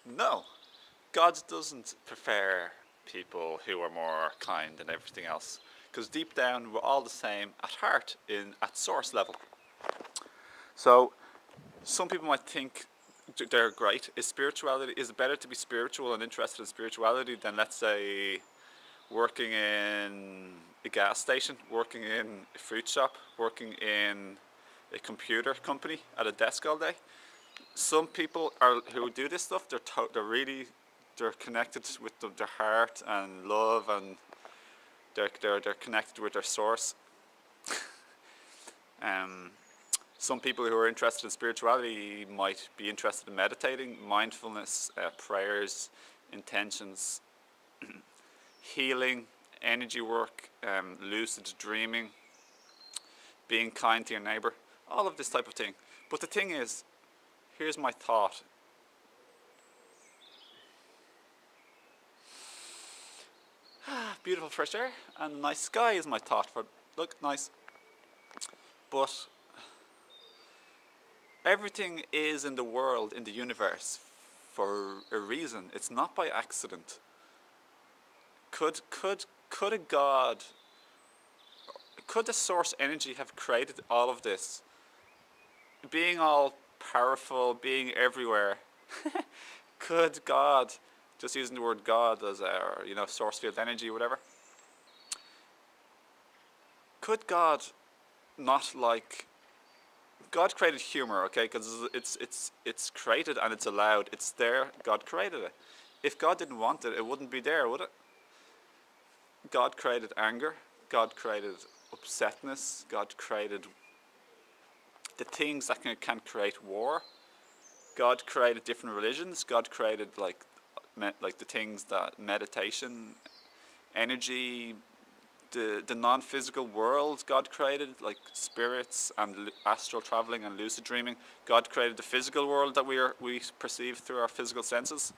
No, God doesn't prefer people who are more kind than everything else. Because deep down, we're all the same at heart, at source level. So, some people might think they're great. Is it better to be spiritual and interested in spirituality than, let's say, working in a gas station, working in a fruit shop, working in a computer company at a desk all day? Some people who do this stuff. They're connected with their heart and love, and they're connected with their source. Um, some people who are interested in spirituality might be interested in meditating, mindfulness, prayers, intentions, healing, energy work, lucid dreaming, being kind to your neighbor, all of this type of thing. But the thing is, here's my thought. Beautiful fresh air and nice sky is my thought for look nice. But everything is in the world, in the universe, for a reason. It's not by accident. Could a God, could the source energy have created all of this? Being all powerful, being everywhere. Could God, just using the word God as our, source field energy or whatever, could God not like, God created humor, okay? Because it's created and it's allowed. It's there. God created it. If God didn't want it, it wouldn't be there, would it? God created anger. God created upsetness. God created the things that can create war. God created different religions. God created like the things that meditation, energy, the non-physical world God created, like spirits and astral traveling and lucid dreaming. God created the physical world that we perceive through our physical senses.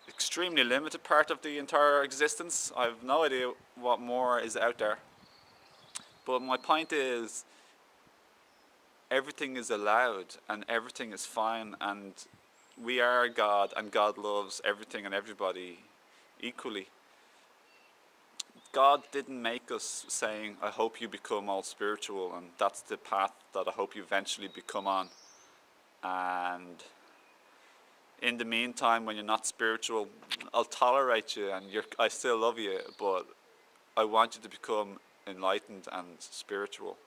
Extremely limited part of the entire existence. I have no idea what more is out there. But my point is, everything is allowed and everything is fine, and we are God, and God loves everything and everybody equally. God didn't make us saying, I hope you become all spiritual and that's the path that I hope you eventually become on. And in the meantime, when you're not spiritual, I'll tolerate you and I still love you, but I want you to become enlightened and spiritual,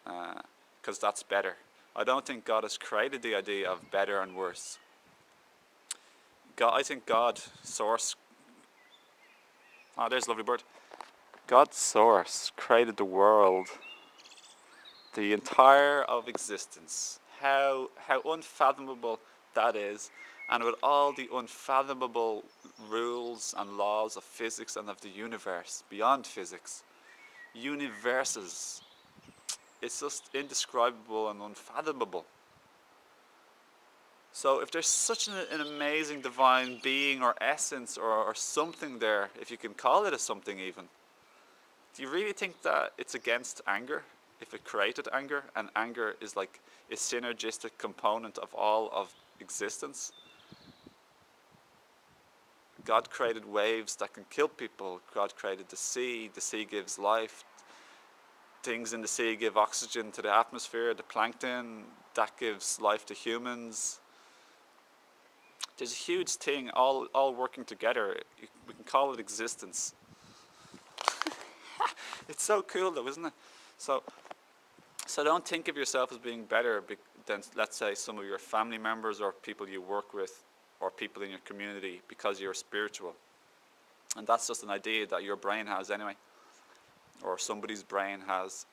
because that's better. I don't think God has created the idea of better and worse. I think God, source, there's a lovely bird. God, source, created the world, the entire of existence. How unfathomable that is, and with all the unfathomable rules and laws of physics and of the universe, beyond physics, universes, it's just indescribable and unfathomable. So if there's such an amazing divine being or essence or something there, if you can call it a something even, do you really think that it's against anger? If it created anger, and anger is like a synergistic component of all of existence? God created waves that can kill people. God created the sea gives life. Things in the sea give oxygen to the atmosphere, the plankton, that gives life to humans. There's a huge thing all working together. We can call it existence. It's so cool though, isn't it? So don't think of yourself as being better than, let's say, some of your family members or people you work with or people in your community because you're spiritual. And that's just an idea that your brain has anyway, or somebody's brain has.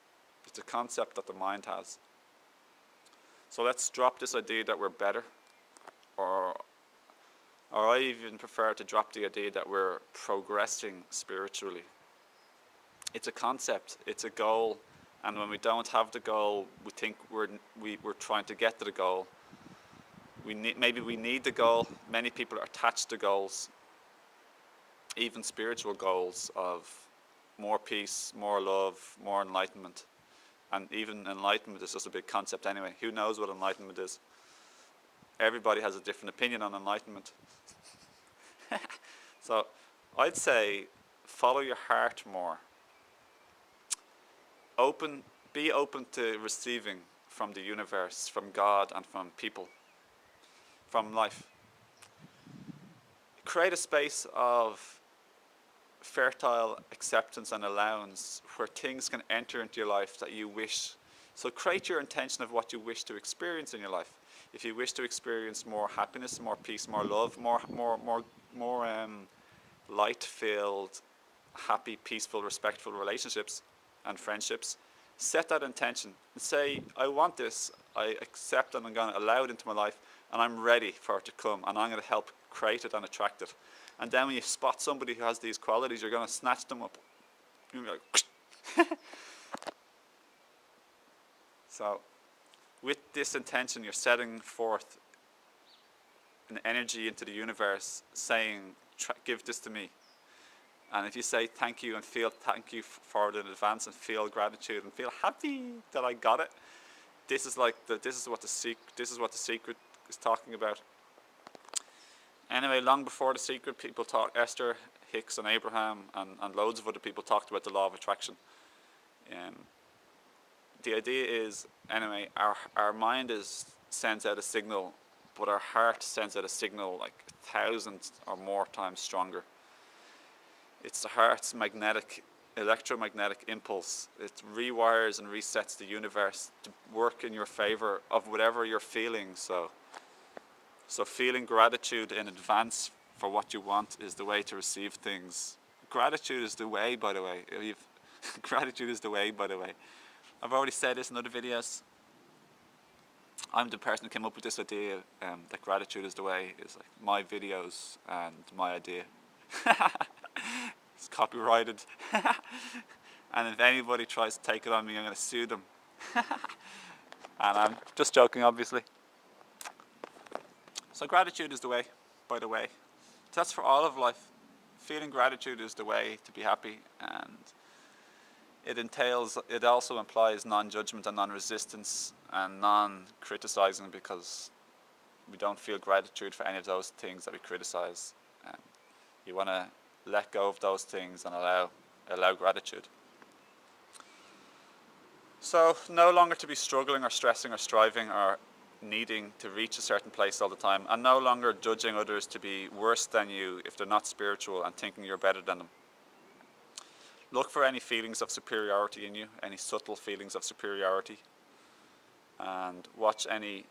It's a concept that the mind has. So let's drop this idea that we're better, or I even prefer to drop the idea that we're progressing spiritually. It's a concept, it's a goal, and when we don't have the goal, we think we're trying to get to the goal. Maybe we need the goal. Many people are attached to goals, even spiritual goals of more peace, more love, more enlightenment. And even enlightenment is just a big concept anyway. Who knows what enlightenment is? Everybody has a different opinion on enlightenment. So I'd say follow your heart more. Be open to receiving from the universe, from God, and from people, from life. Create a space of fertile acceptance and allowance where things can enter into your life that you wish. So create your intention of what you wish to experience in your life. If you wish to experience more happiness, more peace, more love, more light-filled, happy, peaceful, respectful relationships and friendships, set that intention and say, I want this, I accept and I'm going to allow it into my life, and I'm ready for it to come, and I'm going to help create it and attract it. And then when you spot somebody who has these qualities, you're going to snatch them up. You'll be like, so with this intention, you're setting forth an energy into the universe saying, give this to me. And if you say thank you and feel thank you for it in advance and feel gratitude and feel happy that I got it, this is like this is what the secret is talking about. Anyway, long before The Secret, people talked, Esther Hicks and Abraham and loads of other people talked about the law of attraction. The idea is, anyway, our mind sends out a signal, but our heart sends out a signal like 1,000 or more times stronger. It's the heart's electromagnetic impulse. It rewires and resets the universe to work in your favor of whatever you're feeling. So feeling gratitude in advance for what you want is the way to receive things. Gratitude is the way, by the way. Gratitude is the way, by the way. I've already said this in other videos. I'm the person who came up with this idea that gratitude is the way. It's like my videos and my idea. It's copyrighted. And if anybody tries to take it on me, I'm going to sue them. And I'm just joking, obviously. So gratitude is the way, by the way. That's for all of life. Feeling gratitude is the way to be happy, and it also implies non-judgment and non-resistance and non-criticizing, because we don't feel gratitude for any of those things that we criticize. You want to let go of those things and allow gratitude. So no longer to be struggling or stressing or striving or needing to reach a certain place all the time, and no longer judging others to be worse than you if they're not spiritual and thinking you're better than them. Look for any feelings of superiority in you, any subtle feelings of superiority, and watch any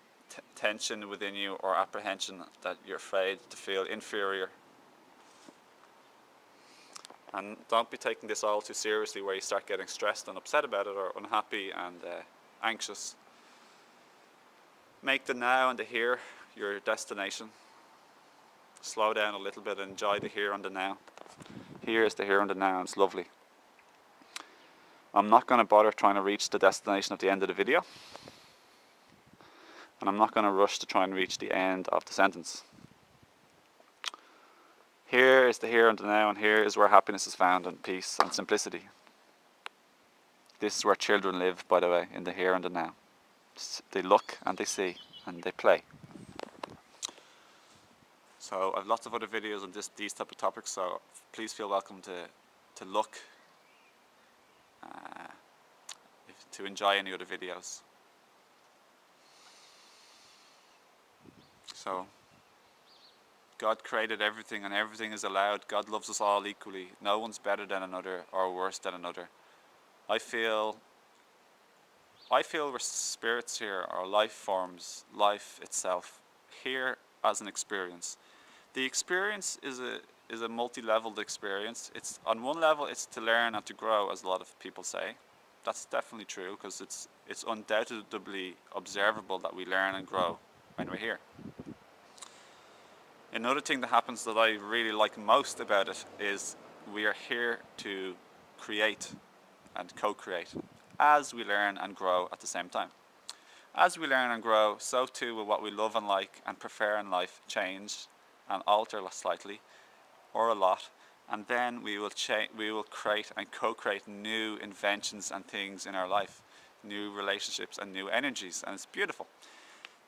tension within you or apprehension that you're afraid to feel inferior. And don't be taking this all too seriously where you start getting stressed and upset about it, or unhappy and anxious. Make the now and the here your destination. Slow down a little bit and enjoy the here and the now. Here is the here and the now, and it's lovely. I'm not going to bother trying to reach the destination at the end of the video. And I'm not going to rush to try and reach the end of the sentence. Here is the here and the now, and here is where happiness is found, and peace and simplicity. This is where children live, by the way, in the here and the now. They look and they see and they play. So I've lots of other videos on these type of topics, so please feel welcome to look, to enjoy any other videos. So God created everything, and everything is allowed. God loves us all equally. No one's better than another or worse than another. I feel we're spirits here, or life forms, life itself, here as an experience. The experience is a multi-leveled experience. It's on one level, it's to learn and to grow, as a lot of people say. That's definitely true, because it's undoubtedly observable that we learn and grow when we're here. Another thing that happens that I really like most about it is we are here to create and co-create as we learn and grow at the same time. As we learn and grow, so too will what we love and like and prefer in life change and alter slightly or a lot, and then we will create and co-create new inventions and things in our life, new relationships and new energies, and it's beautiful.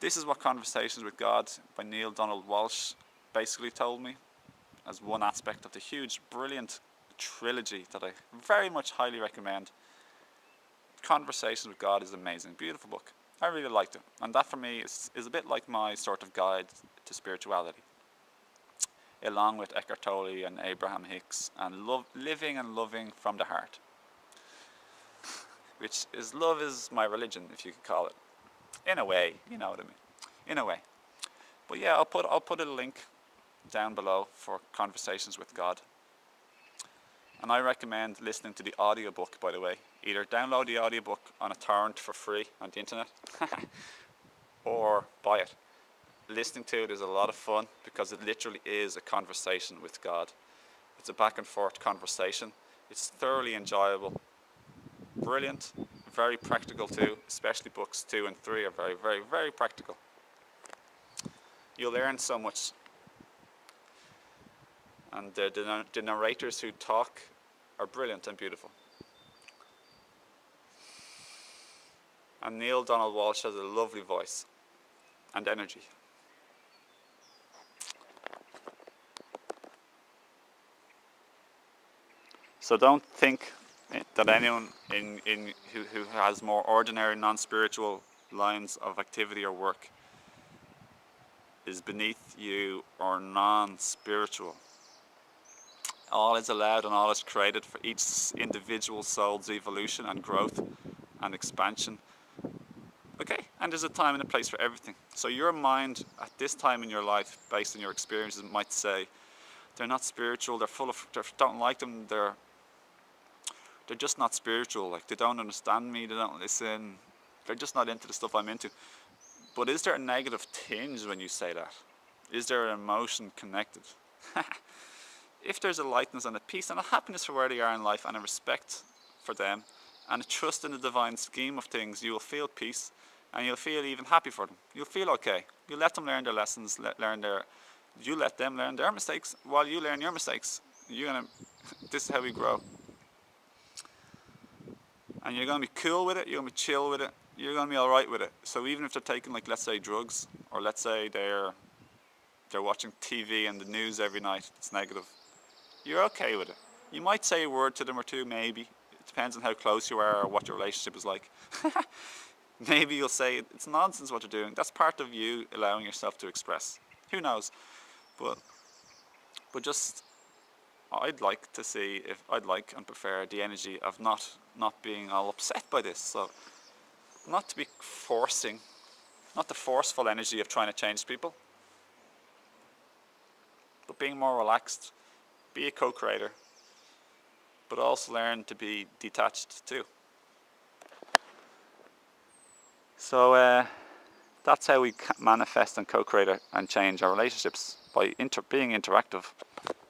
This is what Conversations with God by Neil Donald Walsh basically told me, as one aspect of the huge, brilliant trilogy that I very much highly recommend. Conversations with God is amazing, beautiful book. I really liked it, and that for me is a bit like my sort of guide to spirituality, along with Eckhart Tolle and Abraham Hicks, and living and loving from the heart, which is love is my religion, if you could call it. In a way, you know what I mean. In a way. But yeah, I'll put a link down below for Conversations with God. And I recommend listening to the audiobook, by the way. Either download the audiobook on a torrent for free on the internet or buy it. Listening to it is a lot of fun because it literally is a conversation with God. It's a back and forth conversation. It's thoroughly enjoyable. Brilliant. Very practical too, especially books 2 and 3 are very, very, very practical. You'll learn so much. And the narrators who talk are brilliant and beautiful. And Neil Donald Walsh has a lovely voice and energy. So don't think that anyone who has more ordinary, non-spiritual lines of activity or work is beneath you or non-spiritual. All is allowed and all is created for each individual soul's evolution and growth and expansion. Okay, and there's a time and a place for everything. So your mind at this time in your life, based on your experiences, might say, they're not spiritual, don't like them, they're just not spiritual, like they don't understand me, they don't listen, they're just not into the stuff I'm into. But is there a negative tinge when you say that? Is there an emotion connected? If there's a lightness and a peace and a happiness for where they are in life and a respect for them and a trust in the divine scheme of things, you will feel peace and you'll feel even happy for them. You'll feel okay. You let them learn their lessons, you let them learn their mistakes while you learn your mistakes. This is how we grow. And you're going to be cool with it, you're going to be chill with it, you're going to be alright with it. So even if they're taking, like, let's say drugs, or let's say they're watching TV and the news every night, it's negative, you're okay with it. You might say a word to them or two, maybe. It depends on how close you are or what your relationship is like. Maybe you'll say, it's nonsense what you're doing. That's part of you allowing yourself to express. Who knows? But just, I'd like to see, if I'd like and prefer the energy of not being all upset by this. So not to be forcing, not the forceful energy of trying to change people, but being more relaxed, be a co-creator, but also learn to be detached too. So that's how we manifest and co-create and change our relationships, by being interactive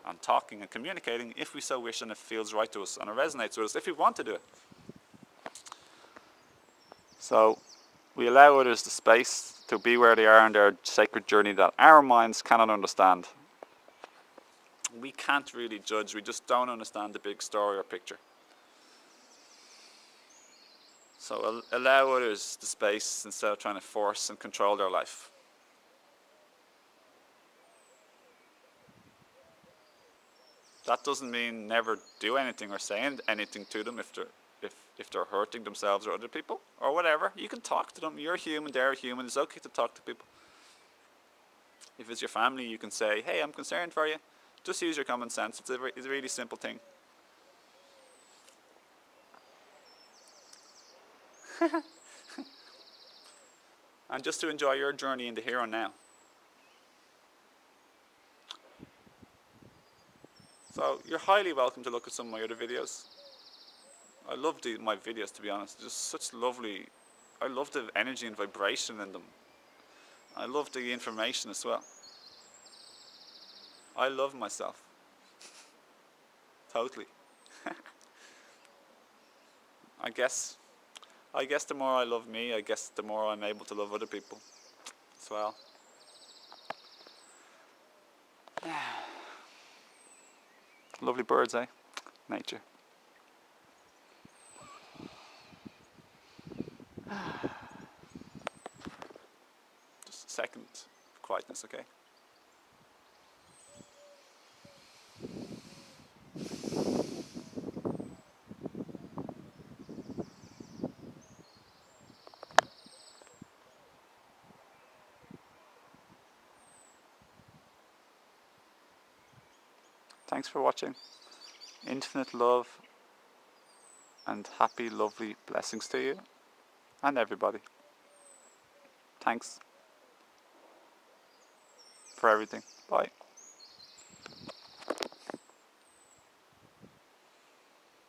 and talking and communicating if we so wish and it feels right to us and it resonates with us if we want to do it. So we allow others the space to be where they are in their sacred journey that our minds cannot understand. We can't really judge, we just don't understand the big story or picture. So allow others the space instead of trying to force and control their life. That doesn't mean never do anything or say anything to them if they're hurting themselves or other people or whatever. You can talk to them. You're human, they're human. It's okay to talk to people. If it's your family, you can say, hey, I'm concerned for you. Just use your common sense. It's a really simple thing. And just to enjoy your journey in the here and now. So you're highly welcome to look at some of my other videos. I love my videos, to be honest. Just such lovely, I love the energy and vibration in them. I love the information as well. I love myself. Totally. I guess the more I love me, I guess the more I'm able to love other people as well. Lovely birds, eh? Nature. That's okay. Thanks for watching. Infinite love and happy, lovely blessings to you and everybody. Thanks for everything. Bye.